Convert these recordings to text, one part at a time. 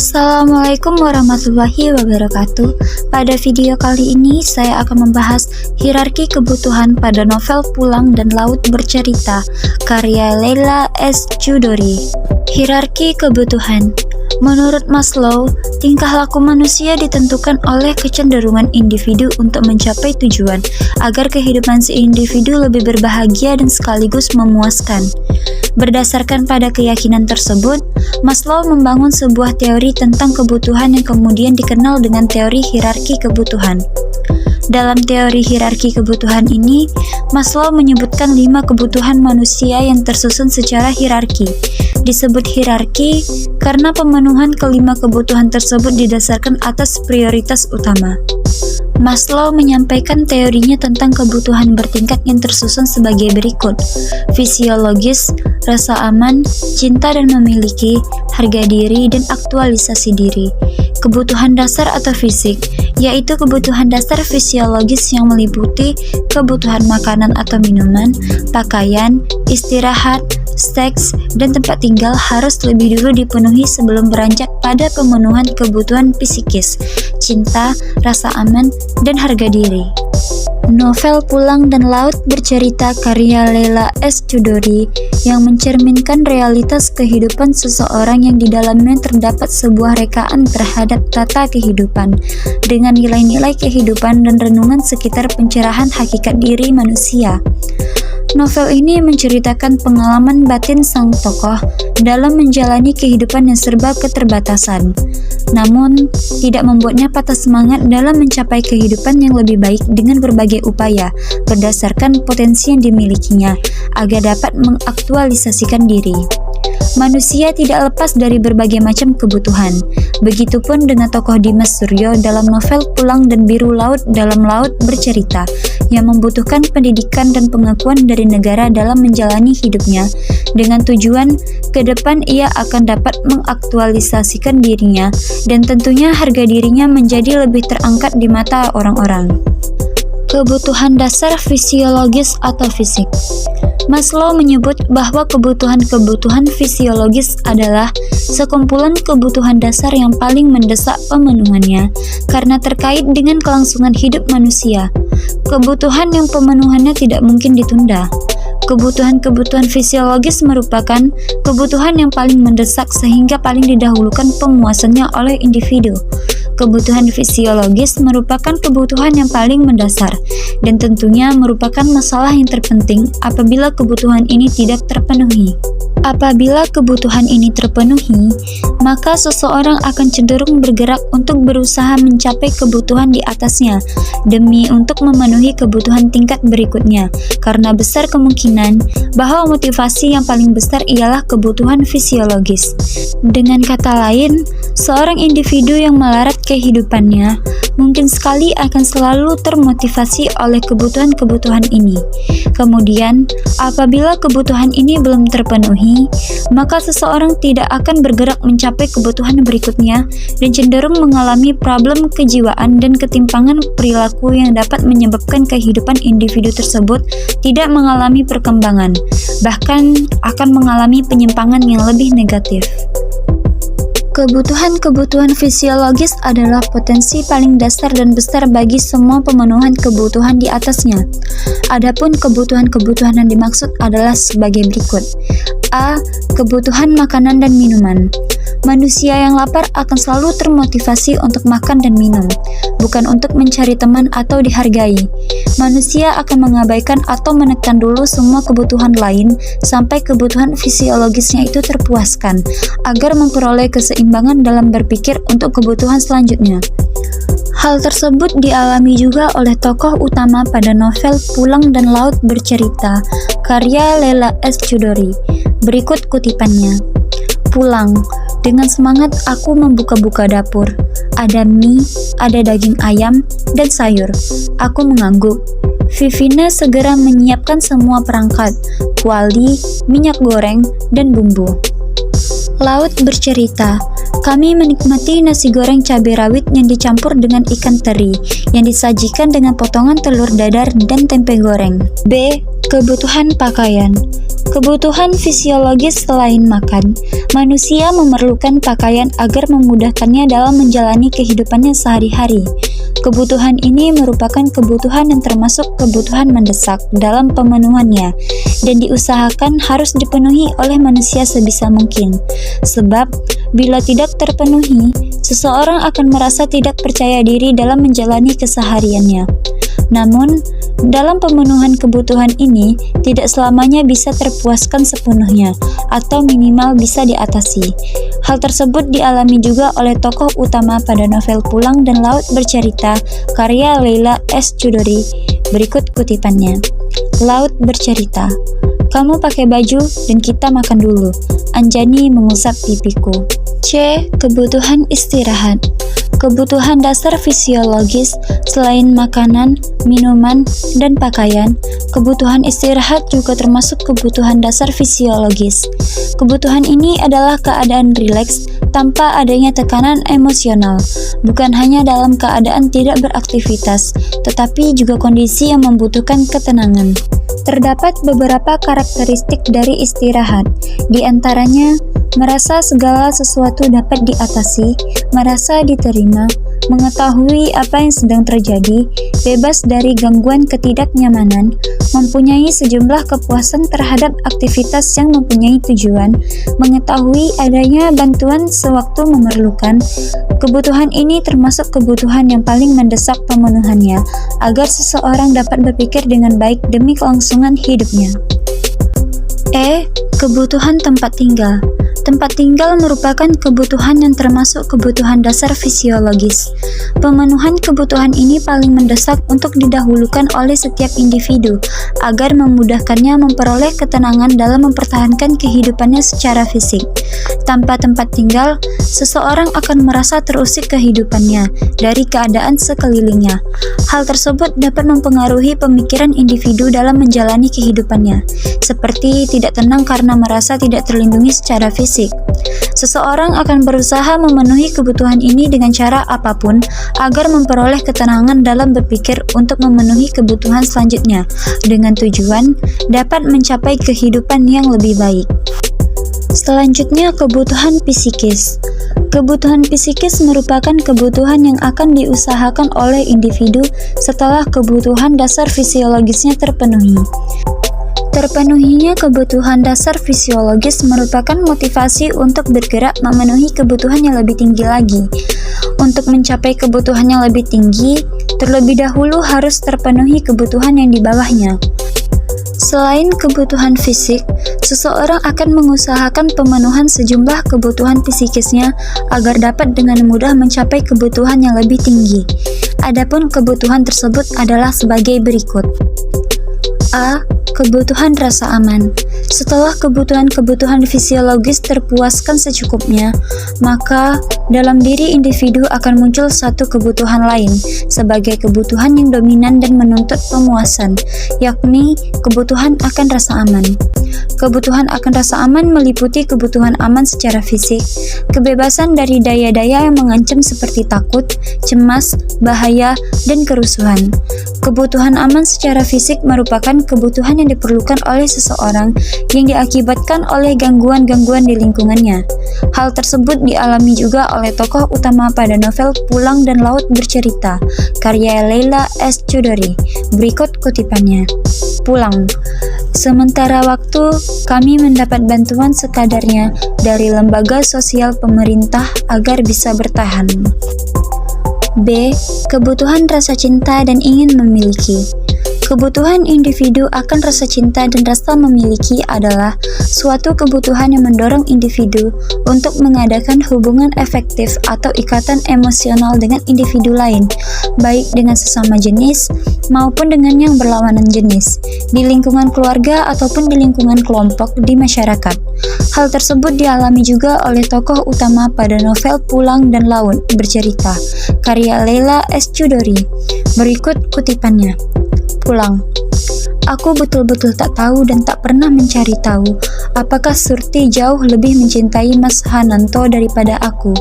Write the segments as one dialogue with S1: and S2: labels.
S1: Assalamualaikum warahmatullahi wabarakatuh. Pada video kali ini saya akan membahas hierarki kebutuhan pada novel Pulang dan Laut Bercerita karya Leila S. Chudori. Hierarki kebutuhan. Menurut Maslow, tingkah laku manusia ditentukan oleh kecenderungan individu untuk mencapai tujuan agar kehidupan si individu lebih berbahagia dan sekaligus memuaskan. Berdasarkan pada keyakinan tersebut, Maslow membangun sebuah teori tentang kebutuhan yang kemudian dikenal dengan teori hierarki kebutuhan. Dalam teori hierarki kebutuhan ini, Maslow menyebutkan 5 kebutuhan manusia yang tersusun secara hierarki. Disebut hierarki karena pemenuhan kelima kebutuhan tersebut didasarkan atas prioritas utama. Maslow menyampaikan teorinya tentang kebutuhan bertingkat yang tersusun sebagai berikut: fisiologis, rasa aman, cinta dan memiliki, harga diri, dan aktualisasi diri. Kebutuhan dasar atau fisik, yaitu kebutuhan dasar fisiologis yang meliputi kebutuhan makanan atau minuman, pakaian, istirahat, seks, dan tempat tinggal harus lebih dulu dipenuhi sebelum beranjak pada pemenuhan kebutuhan psikis, cinta, rasa aman, dan harga diri. Novel Pulang dan Laut Bercerita karya Leila S. Chudori yang mencerminkan realitas kehidupan seseorang yang di dalamnya terdapat sebuah rekaan terhadap tata kehidupan dengan nilai-nilai kehidupan dan renungan sekitar pencerahan hakikat diri manusia. Novel ini menceritakan pengalaman batin sang tokoh dalam menjalani kehidupan yang serba keterbatasan, namun tidak membuatnya patah semangat dalam mencapai kehidupan yang lebih baik dengan berbagai upaya berdasarkan potensi yang dimilikinya agar dapat mengaktualisasikan diri. Manusia tidak lepas dari berbagai macam kebutuhan. Begitupun dengan tokoh Dimas Suryo dalam novel Pulang dan Biru Laut dalam Laut Bercerita yang membutuhkan pendidikan dan pengakuan dari negara dalam menjalani hidupnya dengan tujuan ke depan ia akan dapat mengaktualisasikan dirinya dan tentunya harga dirinya menjadi lebih terangkat di mata orang-orang. Kebutuhan dasar fisiologis atau fisik. Maslow menyebut bahwa kebutuhan-kebutuhan fisiologis adalah sekumpulan kebutuhan dasar yang paling mendesak pemenuhannya karena terkait dengan kelangsungan hidup manusia. Kebutuhan yang pemenuhannya tidak mungkin ditunda. Kebutuhan-kebutuhan fisiologis merupakan kebutuhan yang paling mendesak sehingga paling didahulukan pemuasannya oleh individu. Kebutuhan fisiologis merupakan kebutuhan yang paling mendasar dan tentunya merupakan masalah yang terpenting apabila kebutuhan ini tidak terpenuhi. Apabila kebutuhan ini terpenuhi, maka seseorang akan cenderung bergerak untuk berusaha mencapai kebutuhan di atasnya demi untuk memenuhi kebutuhan tingkat berikutnya, karena besar kemungkinan bahwa motivasi yang paling besar ialah kebutuhan fisiologis. Dengan kata lain, seorang individu yang melarat kehidupannya mungkin sekali akan selalu termotivasi oleh kebutuhan-kebutuhan ini. Kemudian, apabila kebutuhan ini belum terpenuhi, maka seseorang tidak akan bergerak mencapai kebutuhan berikutnya dan cenderung mengalami problem kejiwaan dan ketimpangan perilaku yang dapat menyebabkan kehidupan individu tersebut tidak mengalami perkembangan, bahkan akan mengalami penyimpangan yang lebih negatif. Kebutuhan-kebutuhan fisiologis adalah potensi paling dasar dan besar bagi semua pemenuhan kebutuhan di atasnya. Adapun kebutuhan-kebutuhan yang dimaksud adalah sebagai berikut. A. Kebutuhan makanan dan minuman. Manusia yang lapar akan selalu termotivasi untuk makan dan minum, bukan untuk mencari teman atau dihargai. Manusia akan mengabaikan atau menekan dulu semua kebutuhan lain sampai kebutuhan fisiologisnya itu terpuaskan, agar memperoleh keseimbangan dalam berpikir untuk kebutuhan selanjutnya. Hal tersebut dialami juga oleh tokoh utama pada novel Pulang dan Laut Bercerita, karya Leila S. Chudori. Berikut kutipannya. Pulang, dengan semangat aku membuka-buka dapur. Ada mie, ada daging ayam, dan sayur. Aku mengangguk. Vivina segera menyiapkan semua perangkat, kuali, minyak goreng, dan bumbu. Laut Bercerita. Kami menikmati nasi goreng cabai rawit yang dicampur dengan ikan teri, yang disajikan dengan potongan telur dadar dan tempe goreng. B. Kebutuhan pakaian. Kebutuhan fisiologis selain makan, manusia memerlukan pakaian agar memudahkannya dalam menjalani kehidupannya sehari-hari. Kebutuhan ini merupakan kebutuhan yang termasuk kebutuhan mendesak dalam pemenuhannya dan diusahakan harus dipenuhi oleh manusia sebisa mungkin. Sebab, bila tidak terpenuhi, seseorang akan merasa tidak percaya diri dalam menjalani kesehariannya. Namun, dalam pemenuhan kebutuhan ini tidak selamanya bisa terpuaskan sepenuhnya atau minimal bisa diatasi. Hal tersebut dialami juga oleh tokoh utama pada novel Pulang dan Laut Bercerita karya Leila S. Chudori. Berikut kutipannya. Laut bercerita, "Kamu pakai baju dan kita makan dulu." Anjani mengusap pipiku. C. Kebutuhan istirahat. Kebutuhan dasar fisiologis selain makanan, minuman, dan pakaian, kebutuhan istirahat juga termasuk kebutuhan dasar fisiologis. Kebutuhan ini adalah keadaan rileks tanpa adanya tekanan emosional, bukan hanya dalam keadaan tidak beraktivitas, tetapi juga kondisi yang membutuhkan ketenangan. Terdapat beberapa karakteristik dari istirahat, di antaranya merasa segala sesuatu dapat diatasi, merasa diterima, mengetahui apa yang sedang terjadi, bebas dari gangguan ketidaknyamanan, mempunyai sejumlah kepuasan terhadap aktivitas yang mempunyai tujuan, mengetahui adanya bantuan sewaktu memerlukan. Kebutuhan ini termasuk kebutuhan yang paling mendesak pemenuhannya, agar seseorang dapat berpikir dengan baik demi kelangsungan hidupnya. E. Kebutuhan tempat tinggal. Tempat tinggal merupakan kebutuhan yang termasuk kebutuhan dasar fisiologis. Pemenuhan kebutuhan ini paling mendesak untuk didahulukan oleh setiap individu agar memudahkannya memperoleh ketenangan dalam mempertahankan kehidupannya secara fisik. Tanpa tempat tinggal, seseorang akan merasa terusik kehidupannya dari keadaan sekelilingnya. Hal tersebut dapat mempengaruhi pemikiran individu dalam menjalani kehidupannya, seperti tidak tenang karena merasa tidak terlindungi secara fisik. Seseorang akan berusaha memenuhi kebutuhan ini dengan cara apapun agar memperoleh ketenangan dalam berpikir untuk memenuhi kebutuhan selanjutnya dengan tujuan dapat mencapai kehidupan yang lebih baik. Selanjutnya, kebutuhan psikis. Kebutuhan psikis merupakan kebutuhan yang akan diusahakan oleh individu setelah kebutuhan dasar fisiologisnya terpenuhi. Terpenuhinya kebutuhan dasar fisiologis merupakan motivasi untuk bergerak memenuhi kebutuhan yang lebih tinggi lagi. Untuk mencapai kebutuhan yang lebih tinggi, terlebih dahulu harus terpenuhi kebutuhan yang di bawahnya. Selain kebutuhan fisik, seseorang akan mengusahakan pemenuhan sejumlah kebutuhan psikisnya agar dapat dengan mudah mencapai kebutuhan yang lebih tinggi. Adapun kebutuhan tersebut adalah sebagai berikut. A. Kebutuhan rasa aman. Setelah kebutuhan-kebutuhan fisiologis terpuaskan secukupnya, maka dalam diri individu akan muncul satu kebutuhan lain sebagai kebutuhan yang dominan dan menuntut pemuasan, yakni kebutuhan akan rasa aman. Kebutuhan akan rasa aman meliputi kebutuhan aman secara fisik, kebebasan dari daya-daya yang mengancam seperti takut, cemas, bahaya, dan kerusuhan. Kebutuhan aman secara fisik merupakan kebutuhan yang diperlukan oleh seseorang yang diakibatkan oleh gangguan-gangguan di lingkungannya. Hal tersebut dialami juga oleh tokoh utama pada novel Pulang dan Laut Bercerita, karya Leila S. Chudori. Berikut kutipannya. Pulang. Sementara waktu, kami mendapat bantuan sekadarnya dari lembaga sosial pemerintah agar bisa bertahan. B. Kebutuhan rasa cinta dan ingin memiliki. Kebutuhan individu akan rasa cinta dan rasa memiliki adalah suatu kebutuhan yang mendorong individu untuk mengadakan hubungan efektif atau ikatan emosional dengan individu lain, baik dengan sesama jenis maupun dengan yang berlawanan jenis, di lingkungan keluarga ataupun di lingkungan kelompok di masyarakat. Hal tersebut dialami juga oleh tokoh utama pada novel Pulang dan Laut Bercerita, karya Leila S. Chudori. Berikut kutipannya. Pulang. Aku betul-betul tak tahu dan tak pernah mencari tahu Apakah Surti jauh lebih mencintai Mas Hananto daripada aku?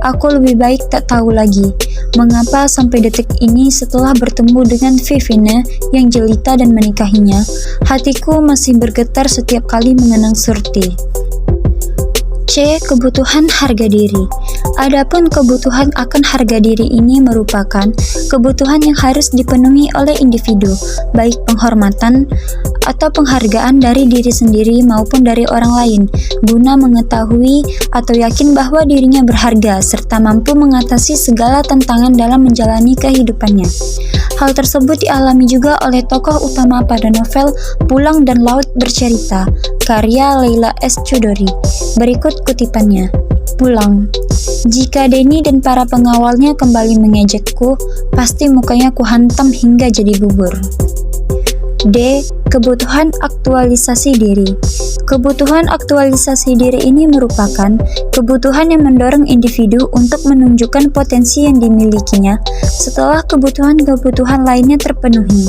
S1: Aku lebih baik tak tahu lagi. Mengapa sampai detik ini setelah bertemu dengan Vivina yang jelita dan menikahinya, hatiku masih bergetar setiap kali mengenang Surti. C. Kebutuhan harga diri. Adapun kebutuhan akan harga diri ini merupakan kebutuhan yang harus dipenuhi oleh individu, baik penghormatan atau penghargaan dari diri sendiri maupun dari orang lain, guna mengetahui atau yakin bahwa dirinya berharga serta mampu mengatasi segala tantangan dalam menjalani kehidupannya. Hal tersebut dialami juga oleh tokoh utama pada novel Pulang dan Laut Bercerita, karya Leila S. Chudori. Berikut kutipannya. Pulang. Jika Denny dan para pengawalnya kembali mengejekku, pasti mukanya kuhantam hingga jadi bubur. D. Kebutuhan aktualisasi diri. Kebutuhan aktualisasi diri ini merupakan kebutuhan yang mendorong individu untuk menunjukkan potensi yang dimilikinya setelah kebutuhan-kebutuhan lainnya terpenuhi.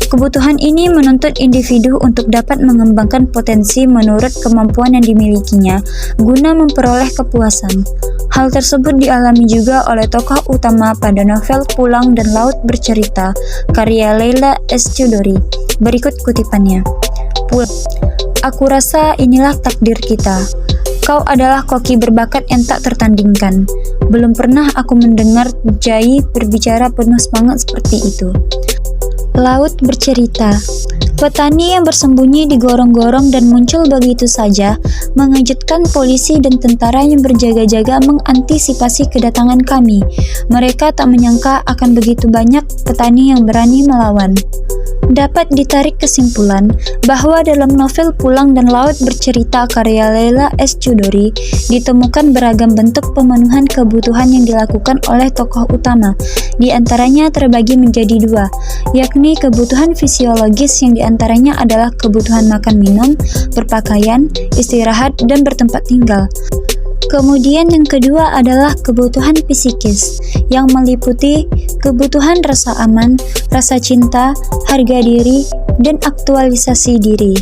S1: Kebutuhan ini menuntut individu untuk dapat mengembangkan potensi menurut kemampuan yang dimilikinya guna memperoleh kepuasan. Hal tersebut dialami juga oleh tokoh utama pada novel Pulang dan Laut Bercerita, karya Leila S. Chudori. Berikut kutipannya. Aku rasa inilah takdir kita. Kau adalah koki berbakat yang tak tertandingkan. Belum pernah aku mendengar Jai berbicara penuh semangat seperti itu. Laut Bercerita. Petani yang bersembunyi di gorong-gorong dan muncul begitu saja mengejutkan polisi dan tentara yang berjaga-jaga mengantisipasi kedatangan kami. Mereka tak menyangka akan begitu banyak petani yang berani melawan. Dapat ditarik kesimpulan bahwa dalam novel Pulang dan Laut Bercerita karya Leila S. Chudori ditemukan beragam bentuk pemenuhan kebutuhan yang dilakukan oleh tokoh utama. Di antaranya terbagi menjadi dua, yakni kebutuhan fisiologis yang diantaranya adalah kebutuhan makan minum, berpakaian, istirahat, dan bertempat tinggal. Kemudian yang kedua adalah kebutuhan psikis yang meliputi kebutuhan rasa aman, rasa cinta, harga diri, dan aktualisasi diri.